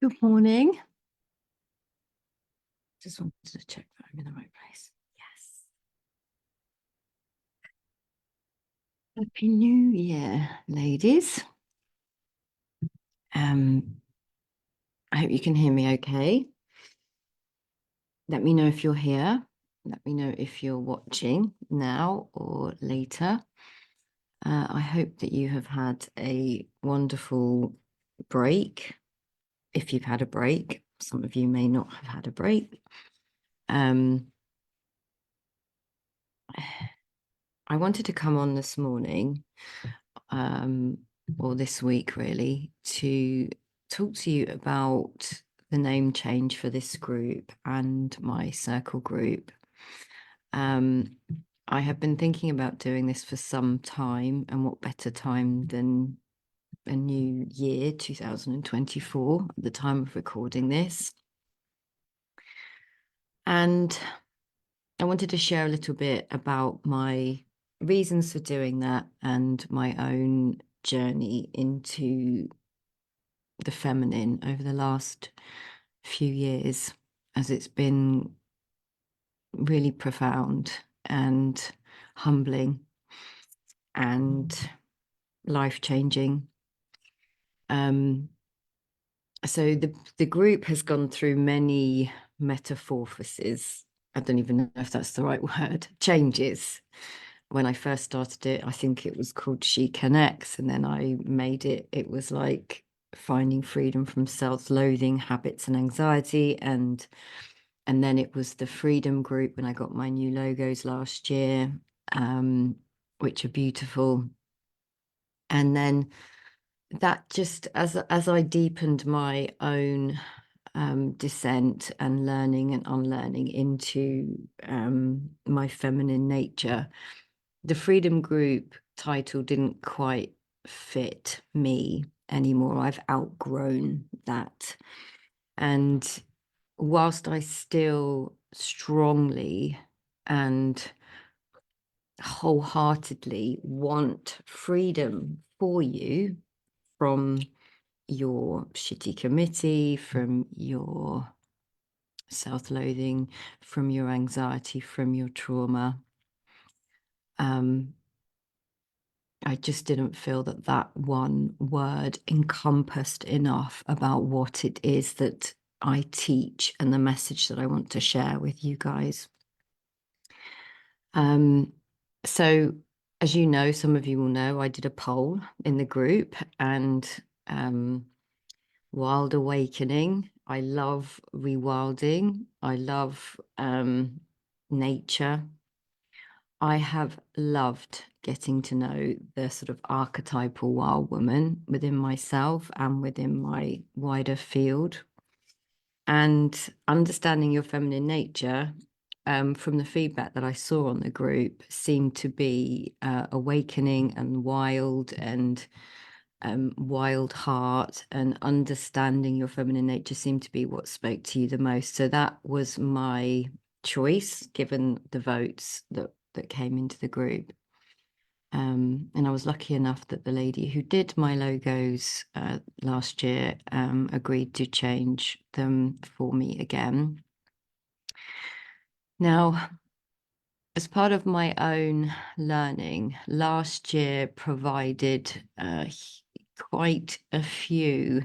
Good morning. Just wanted to check that I'm in the right place. Yes. Happy New Year, ladies. I hope you can hear me okay. Let me know if you're here. Let me know if you're watching now or later. I hope that you have had a wonderful break. If you've had a break, some of you may not have had a break. I wanted to come on this morning, or this week really, to talk to you about the name change for this group and my circle group. I have been thinking about doing this for some time, and what better time than a new year, 2024, at the time of recording this. And I wanted to share a little bit about my reasons for doing that and my own journey into the feminine over the last few years, as it's been really profound and humbling and life-changing. So the group has gone through many metamorphoses. I don't even know if that's the right word. Changes. When I first started it, I think it was called She Connects, and then I made it. It was like finding freedom from self-loathing, habits, and anxiety, and then it was the Freedom Group when I got my new logos last year, which are beautiful. And then that just as I deepened my own descent and learning and unlearning into my feminine nature, the Freedom Group title didn't quite fit me anymore. I've outgrown that. And whilst I still strongly and wholeheartedly want freedom for you from your shitty committee, from your self-loathing, from your anxiety, from your trauma, I just didn't feel that that one word encompassed enough about what it is that I teach and the message that I want to share with you guys. So as you know, some of you will know, I did a poll in the group, and Wild Awakening. I love rewilding. I love nature. I have loved getting to know the sort of archetypal wild woman within myself and within my wider field. And understanding your feminine nature, from the feedback that I saw on the group, seemed to be awakening and wild and wild heart, and understanding your feminine nature seemed to be what spoke to you the most. So that was my choice, given the votes that came into the group. And I was lucky enough that the lady who did my logos last year agreed to change them for me again. Now, as part of my own learning, last year provided quite a few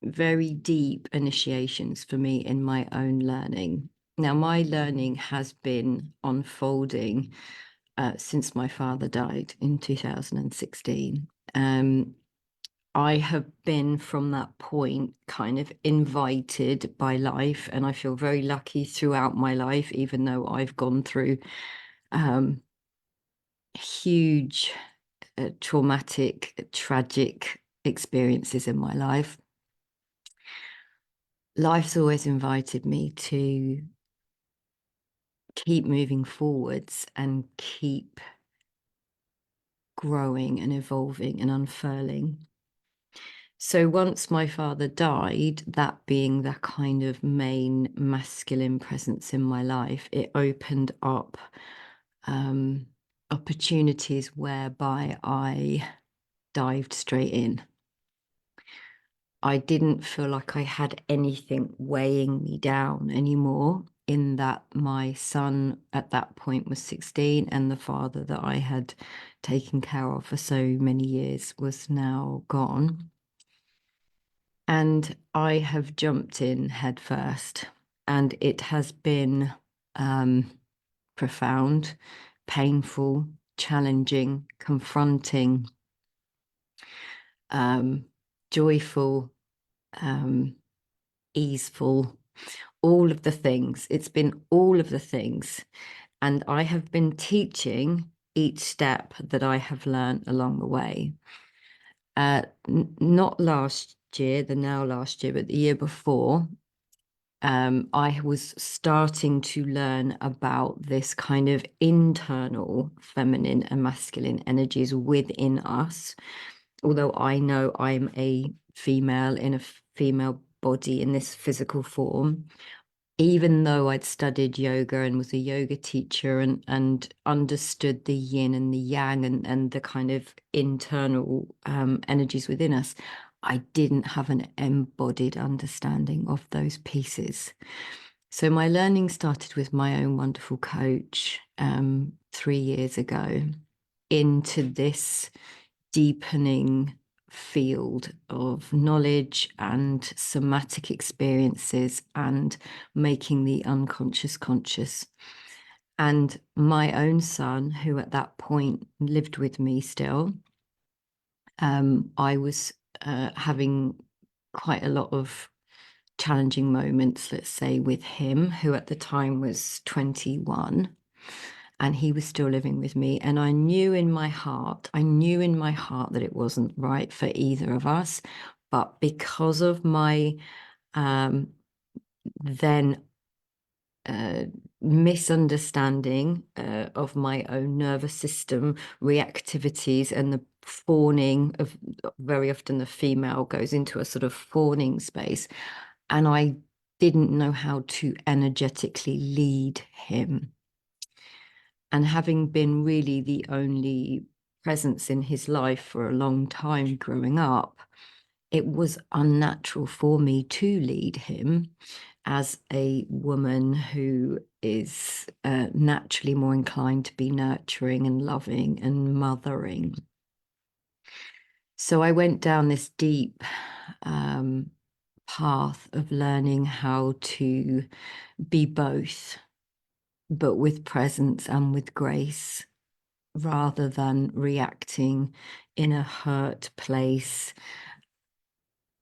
very deep initiations for me in my own learning. Now, my learning has been unfolding since my father died in 2016. I have been from that point kind of invited by life, and I feel very lucky throughout my life, even though I've gone through huge traumatic, tragic experiences in my life. Life's always invited me to keep moving forwards and keep growing and evolving and unfurling. So once my father died, that being that kind of main masculine presence in my life, it opened up opportunities whereby I dived straight in. I didn't feel like I had anything weighing me down anymore, in that my son at that point was 16 and the father that I had taken care of for so many years was now gone. And I have jumped in head first, and it has been profound, painful, challenging, confronting, um, joyful, um, easeful, all of the things. It's been all of the things. And I have been teaching each step that I have learned along the way. Not last year, the now last year, but the year before, I was starting to learn about this kind of internal feminine and masculine energies within us. Although I know I'm a female in a female body in this physical form, even though I'd studied yoga and was a yoga teacher, and understood the yin and the yang, and the kind of internal energies within us, I didn't have an embodied understanding of those pieces. So my learning started with my own wonderful coach 3 years ago, into this deepening field of knowledge and somatic experiences, and making the unconscious conscious. And my own son, who at that point lived with me still, I was having quite a lot of challenging moments, let's say, with him, who at the time was 21, and he was still living with me. And I knew in my heart that it wasn't right for either of us. But because of my then misunderstanding of my own nervous system reactivities, and the fawning of, very often the female goes into a sort of fawning space, and I didn't know how to energetically lead him. And having been really the only presence in his life for a long time growing up, it was unnatural for me to lead him as a woman who is naturally more inclined to be nurturing and loving and mothering. So I went down this deep path of learning how to be both, but with presence and with grace, rather than reacting in a hurt place,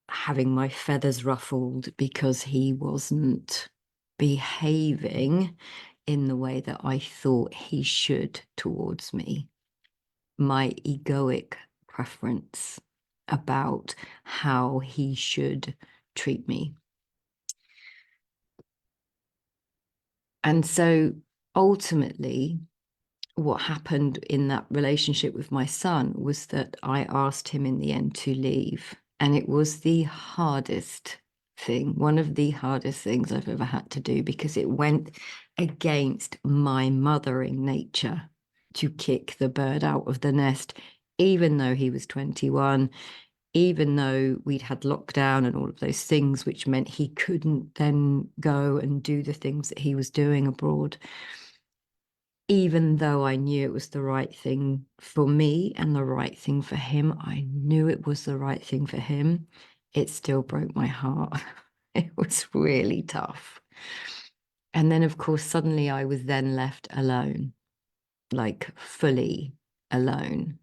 having my feathers ruffled because he wasn't behaving in the way that I thought he should towards me. My egoic preference about how he should treat me. And so ultimately, what happened in that relationship with my son was that I asked him in the end to leave. And it was the hardest thing, one of the hardest things I've ever had to do, because it went against my mothering nature to kick the bird out of the nest, even though he was 21, even though we'd had lockdown and all of those things, which meant he couldn't then go and do the things that he was doing abroad. Even though I knew it was the right thing for me and the right thing for him, I knew it was the right thing for him, it still broke my heart. It was really tough. And then, of course, suddenly I was then left alone, like fully alone.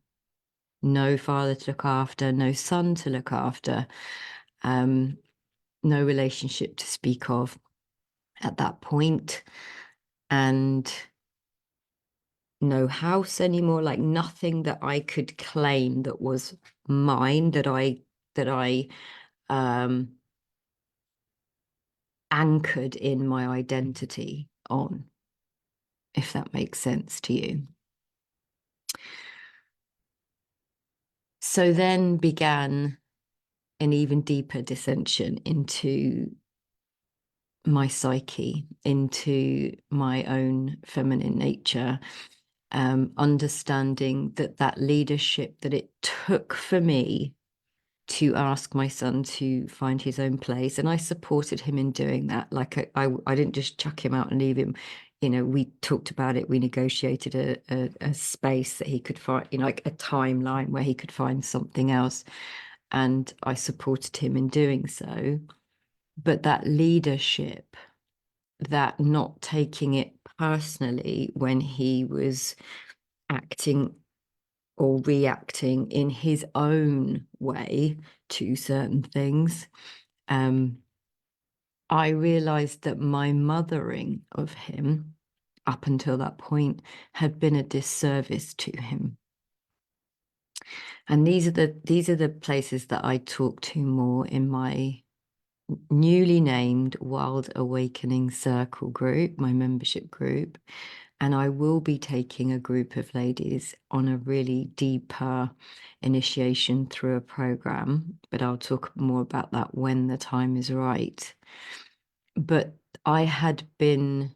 No father to look after, no son to look after, no relationship to speak of at that point, and no house anymore, like nothing that I could claim that was mine, that I anchored in my identity on, if that makes sense to you. So then began an even deeper dissension into my psyche, into my own feminine nature, understanding that leadership that it took for me to ask my son to find his own place. And I supported him in doing that. Like I didn't just chuck him out and leave him. You know, we talked about it. We negotiated a space that he could find, you know, like a timeline where he could find something else. And I supported him in doing so. But that leadership, that not taking it personally when he was acting or reacting in his own way to certain things, I realized that my mothering of him up until that point had been a disservice to him. And these are the places that I talk to more in my newly named Wild Awakening Circle group, my membership group. And I will be taking a group of ladies on a really deeper initiation through a program, but I'll talk more about that when the time is right. But I had been,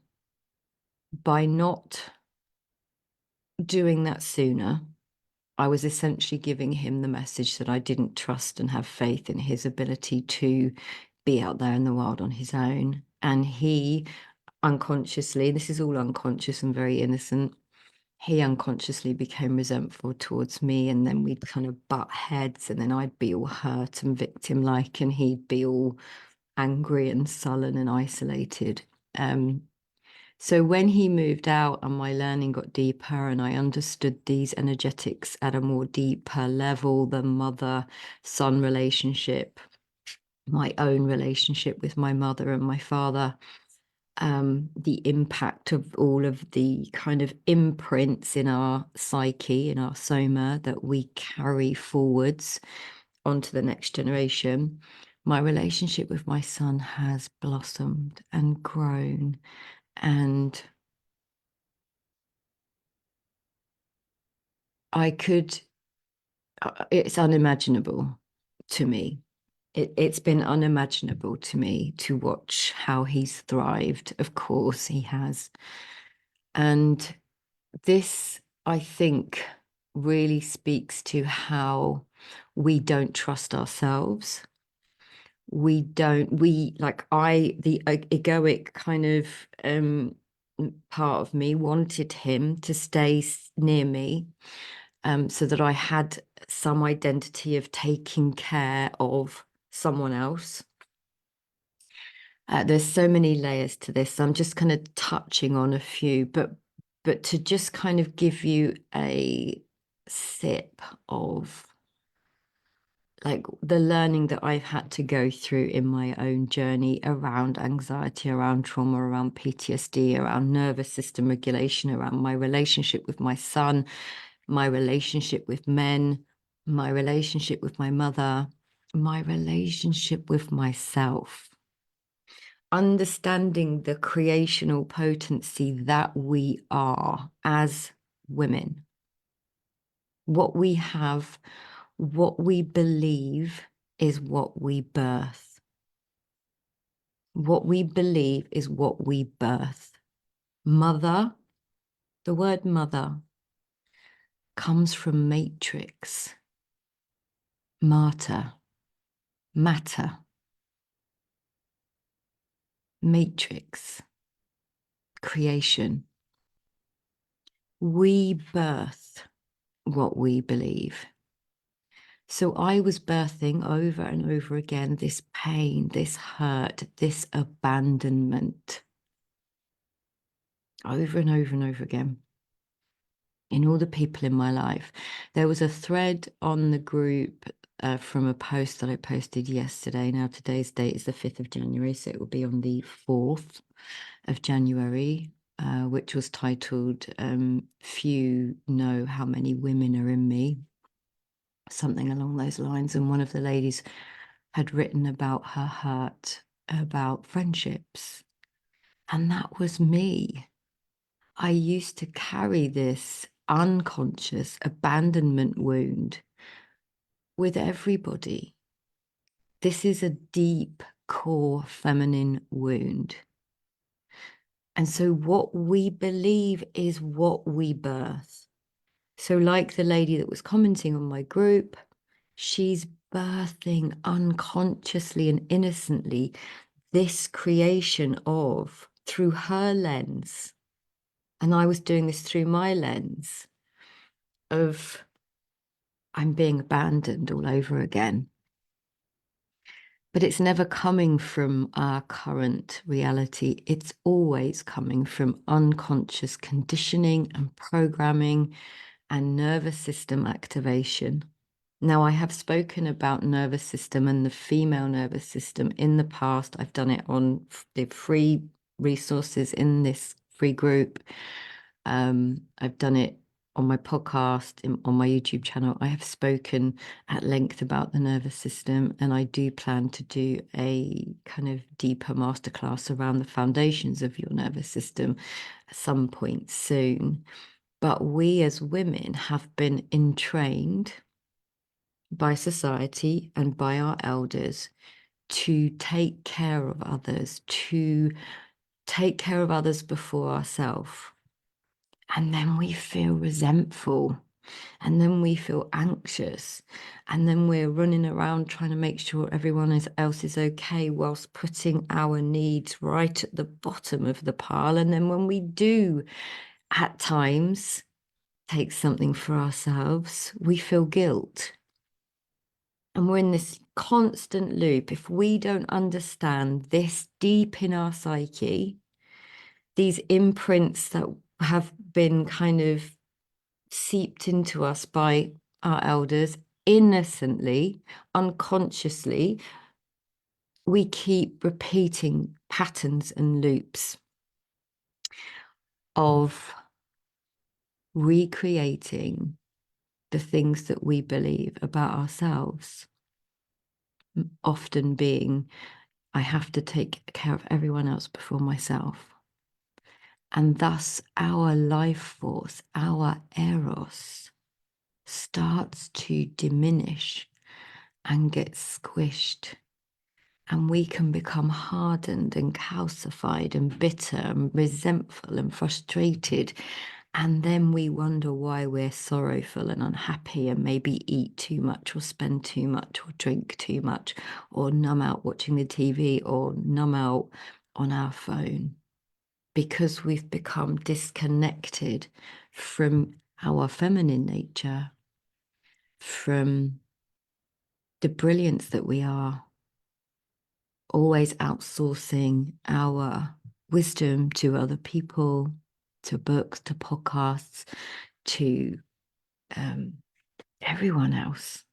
by not doing that sooner, I was essentially giving him the message that I didn't trust and have faith in his ability to be out there in the world on his own. And he unconsciously, this is all unconscious and very innocent, he unconsciously became resentful towards me, and then we'd kind of butt heads, and then I'd be all hurt and victim-like, and he'd be all angry and sullen and isolated. So when he moved out and my learning got deeper and I understood these energetics at a more deeper level, the mother-son relationship, my own relationship with my mother and my father, the impact of all of the kind of imprints in our psyche, in our soma that we carry forwards onto the next generation, my relationship with my son has blossomed and grown. And it's unimaginable to me. It's been unimaginable to me to watch how he's thrived. Of course, he has. And this, I think, really speaks to how we don't trust ourselves. The egoic kind of part of me wanted him to stay near me, so that I had some identity of taking care of someone else. There's so many layers to this. I'm just kind of touching on a few, but to just kind of give you a sip of like the learning that I've had to go through in my own journey around anxiety, around trauma, around PTSD, around nervous system regulation, around my relationship with my son, my relationship with men, my relationship with my mother, my relationship with myself. Understanding the creational potency that we are as women, what we have, what we believe is what we birth. What we believe is what we birth. Mother, the word mother comes from matrix, mater, matter, matrix, creation. We birth what we believe. So I was birthing over and over again this pain, this hurt, this abandonment, over and over and over again, in all the people in my life. There was a thread on the group from a post that I posted yesterday. Now, today's date is the 5th of January, so it will be on the 4th of January, which was titled, Few Know How Many Women Are in Me, something along those lines. And one of the ladies had written about her hurt about friendships. And that was me. I used to carry this unconscious abandonment wound with everybody. This is a deep core feminine wound. And so what we believe is what we birth. So like the lady that was commenting on my group, she's birthing unconsciously and innocently this creation of, through her lens, and I was doing this through my lens of, I'm being abandoned all over again. But it's never coming from our current reality. It's always coming from unconscious conditioning and programming and nervous system activation. Now, I have spoken about nervous system and the female nervous system in the past. I've done it on the free resources in this free group. I've done it on my podcast, on my YouTube channel. I have spoken at length about the nervous system, and I do plan to do a kind of deeper masterclass around the foundations of your nervous system at some point soon. But we as women have been entrained by society and by our elders to take care of others, to take care of others before ourselves. And then we feel resentful, and then we feel anxious, and then we're running around trying to make sure everyone else is okay, whilst putting our needs right at the bottom of the pile. And then when we do at times take something for ourselves, we feel guilt. And we're in this constant loop. If we don't understand this deep in our psyche, these imprints that have been kind of seeped into us by our elders innocently, unconsciously, we keep repeating patterns and loops of recreating the things that we believe about ourselves, often being, I have to take care of everyone else before myself. And thus our life force, our eros, starts to diminish and get squished. And we can become hardened and calcified and bitter and resentful and frustrated. And then we wonder why we're sorrowful and unhappy, and maybe eat too much or spend too much or drink too much or numb out watching the TV or numb out on our phone, because we've become disconnected from our feminine nature, from the brilliance that we are, always outsourcing our wisdom to other people, to books, to podcasts, to everyone else.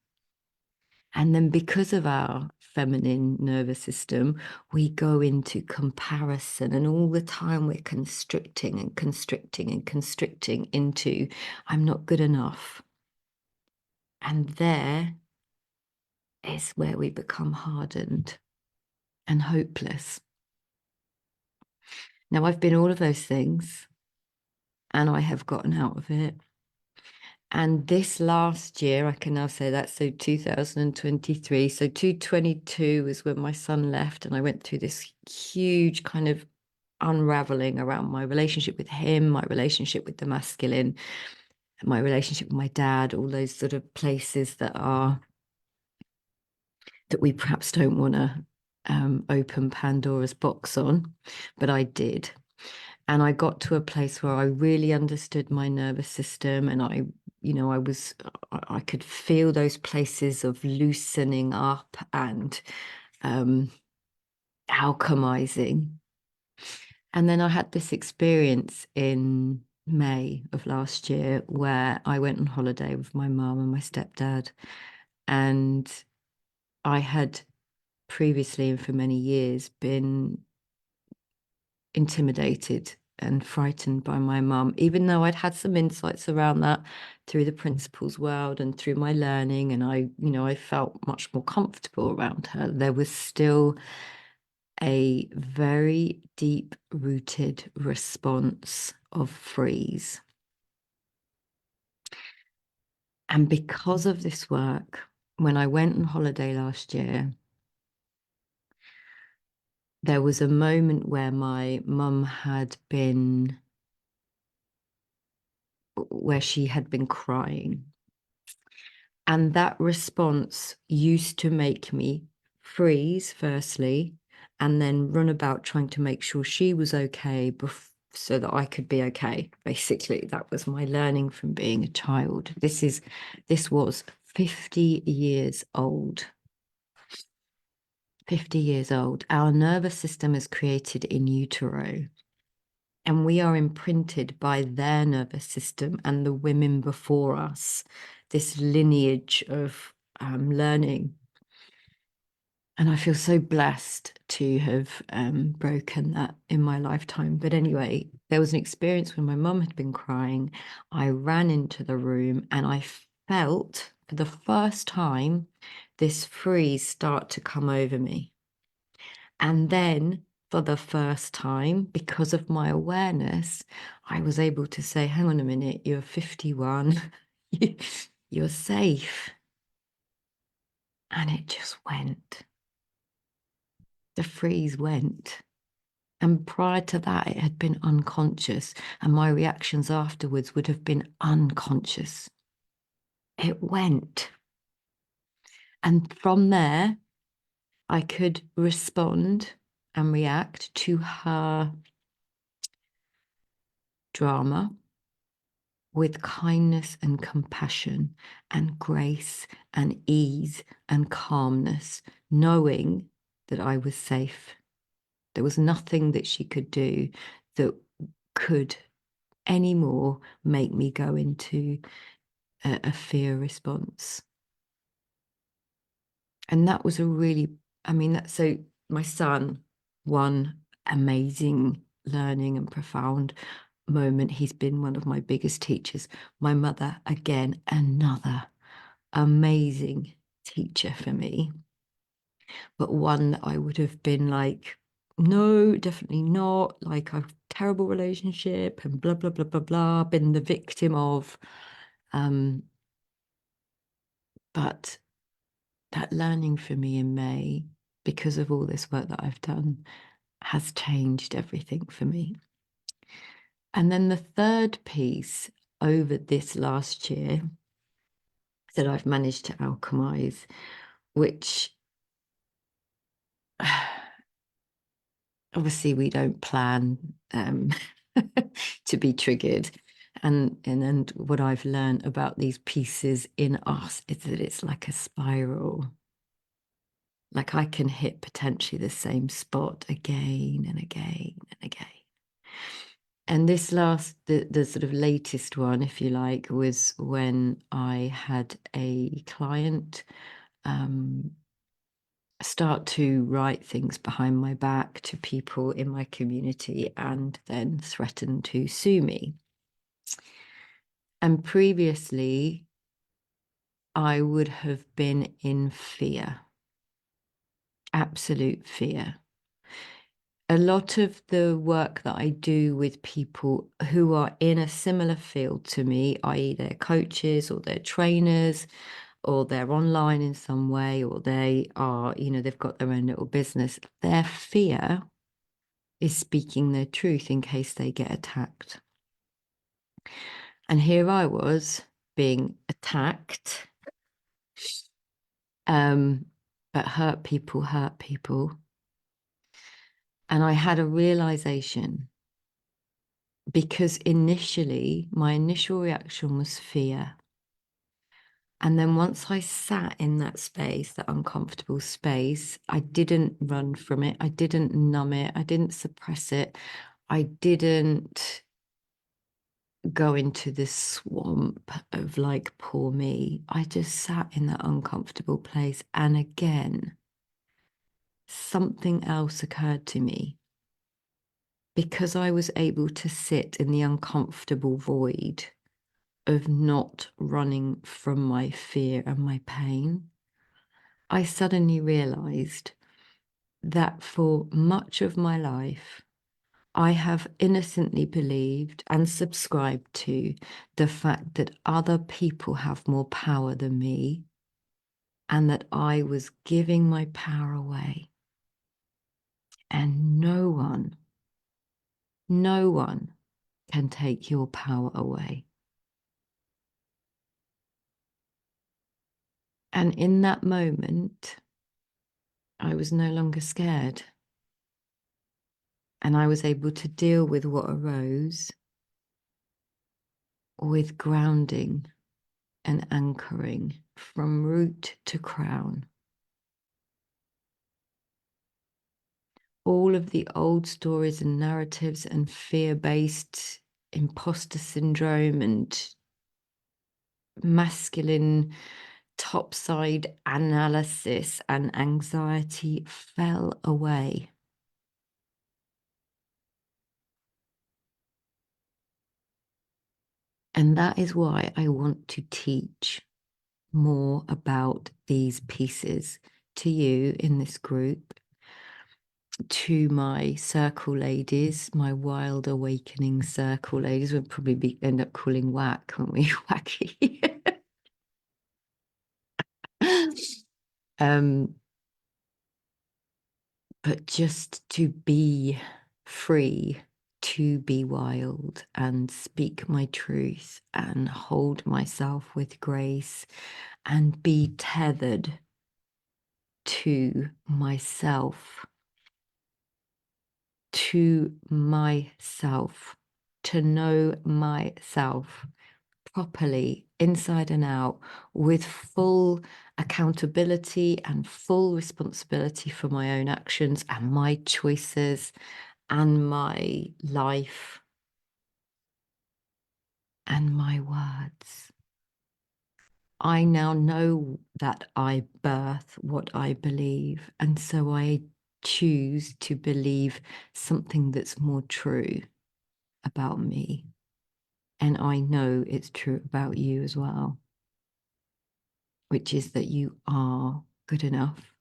And then because of our feminine nervous system, we go into comparison, and all the time we're constricting and constricting and constricting into, I'm not good enough. And there is where we become hardened and hopeless. Now, I've been all of those things, and I have gotten out of it. And this last year, I can now say that, so 2023, so 2022 was when my son left, and I went through this huge kind of unraveling around my relationship with him, my relationship with the masculine, my relationship with my dad, all those sort of places that we perhaps don't want to open Pandora's box on, but I did. And I got to a place where I really understood my nervous system, and I could feel those places of loosening up and alchemizing. And then I had this experience in May of last year where I went on holiday with my mum and my stepdad, and I had previously and for many years been intimidated and frightened by my mum, even though I'd had some insights around that through the principles world and through my learning, and I felt much more comfortable around her. There was still a very deep rooted response of freeze. And because of this work, when I went on holiday last year, there was a moment where my mum where she had been crying. And that response used to make me freeze, firstly, and then run about trying to make sure she was okay so that I could be okay. Basically, that was my learning from being a child. This was 50 years old. 50 years old. Our nervous system is created in utero, and we are imprinted by their nervous system and the women before us, this lineage of learning. And I feel so blessed to have broken that in my lifetime. But anyway, there was an experience when my mum had been crying. I ran into the room and I felt for the first time this freeze start to come over me. And then for the first time, because of my awareness, I was able to say, hang on a minute, you're 51, you're safe. And it just went. The freeze went. And prior to that, it had been unconscious, and my reactions afterwards would have been unconscious. It went. And from there, I could respond and react to her drama with kindness and compassion and grace and ease and calmness, knowing that I was safe. There was nothing that she could do that could anymore make me go into a fear response. And that was a really, I mean, that so my son, one amazing learning and profound moment. He's been one of my biggest teachers. My mother, again, another amazing teacher for me, but one that I would have been like, no, definitely not, like a terrible relationship and blah, blah, blah, blah, blah, been the victim of. But that learning for me in May, because of all this work that I've done, has changed everything for me. And then the third piece over this last year that I've managed to alchemize, which obviously we don't plan to be triggered. And what I've learned about these pieces in us is that it's like a spiral. Like I can hit potentially the same spot again and again and again. And this the sort of latest one, if you like, was when I had a client start to write things behind my back to people in my community and then threaten to sue me. And previously, I would have been in fear, absolute fear. A lot of the work that I do with people who are in a similar field to me, i.e., they're coaches or they're trainers, or they're online in some way, or they are, they've got their own little business, their fear is speaking their truth in case they get attacked. And here I was being attacked, but hurt people. And I had a realization, because initially, my initial reaction was fear. And then once I sat in that space, that uncomfortable space, I didn't run from it. I didn't numb it. I didn't suppress it. I didn't go into this swamp of like, poor me. I just sat in that uncomfortable place. And again, something else occurred to me. Because I was able to sit in the uncomfortable void of not running from my fear and my pain, I suddenly realized that for much of my life, I have innocently believed and subscribed to the fact that other people have more power than me, and that I was giving my power away. And no one can take your power away. And in that moment, I was no longer scared. And I was able to deal with what arose with grounding and anchoring from root to crown. All of the old stories and narratives and fear-based imposter syndrome and masculine topside analysis and anxiety fell away. And that is why I want to teach more about these pieces to you in this group, to my circle ladies, my wild awakening circle ladies. We'll probably end up calling whack, won't we? Wacky. But just to be free, to be wild and speak my truth and hold myself with grace and be tethered to myself, to myself, to know myself properly, inside and out, with full accountability and full responsibility for my own actions and my choices and my life and my words. I now know that I birth what I believe, and so I choose to believe something that's more true about me. And I know it's true about you as well, which is that you are good enough.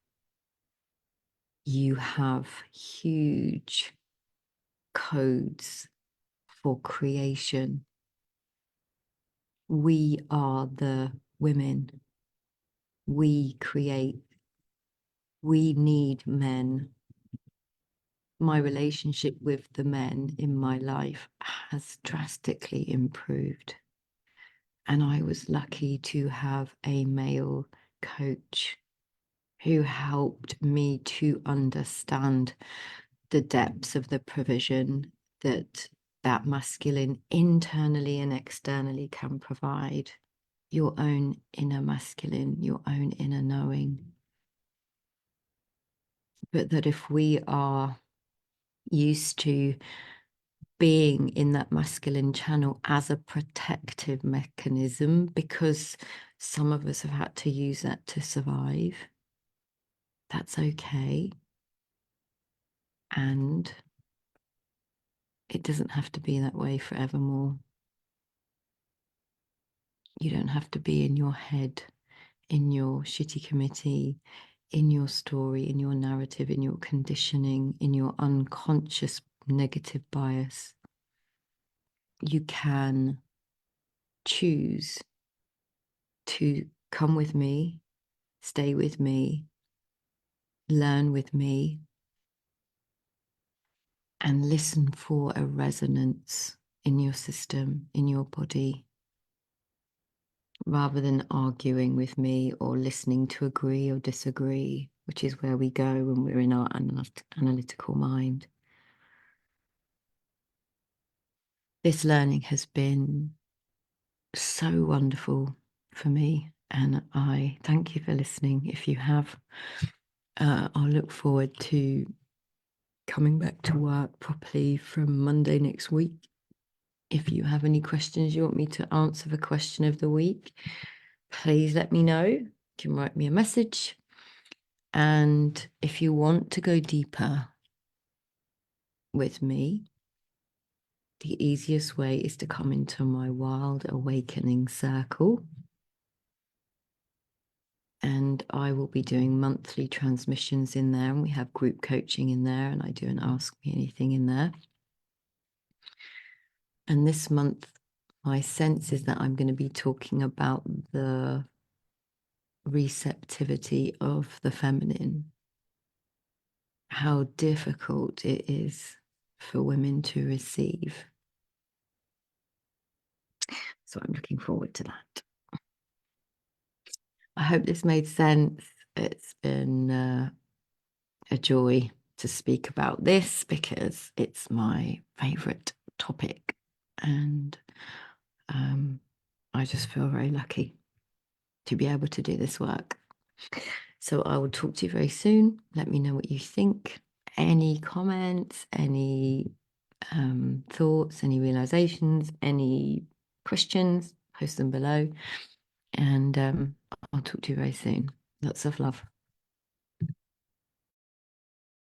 You have huge codes for creation. We are the women. We create. We need men. My relationship with the men in my life has drastically improved. And I was lucky to have a male coach who helped me to understand the depths of the provision that masculine internally and externally can provide. Your own inner masculine, your own inner knowing. But that if we are used to being in that masculine channel as a protective mechanism, because some of us have had to use that to survive, that's okay. And it doesn't have to be that way forevermore. You don't have to be in your head, in your shitty committee, in your story, in your narrative, in your conditioning, in your unconscious negative bias. You can choose to come with me, stay with me, learn with me, and listen for a resonance in your system, in your body, rather than arguing with me or listening to agree or disagree, which is where we go when we're in our analytical mind. This learning has been so wonderful for me, and I thank you for listening. If you have, I'll look forward to coming back to work properly from Monday next week. If you have any questions you want me to answer the question of the week, please let me know. You can write me a message. And if you want to go deeper with me, the easiest way is to come into my Wild Awakening circle. And I will be doing monthly transmissions in there, and we have group coaching in there, and I do an Ask Me Anything in there. And this month, my sense is that I'm going to be talking about the receptivity of the feminine, how difficult it is for women to receive. So I'm looking forward to that. I hope this made sense. It's been a joy to speak about this because it's my favorite topic, and I just feel very lucky to be able to do this work. So I will talk to you very soon. Let me know what you think. Any comments, any thoughts, any realizations, any questions, post them below. And I'll talk to you very soon. Lots of love.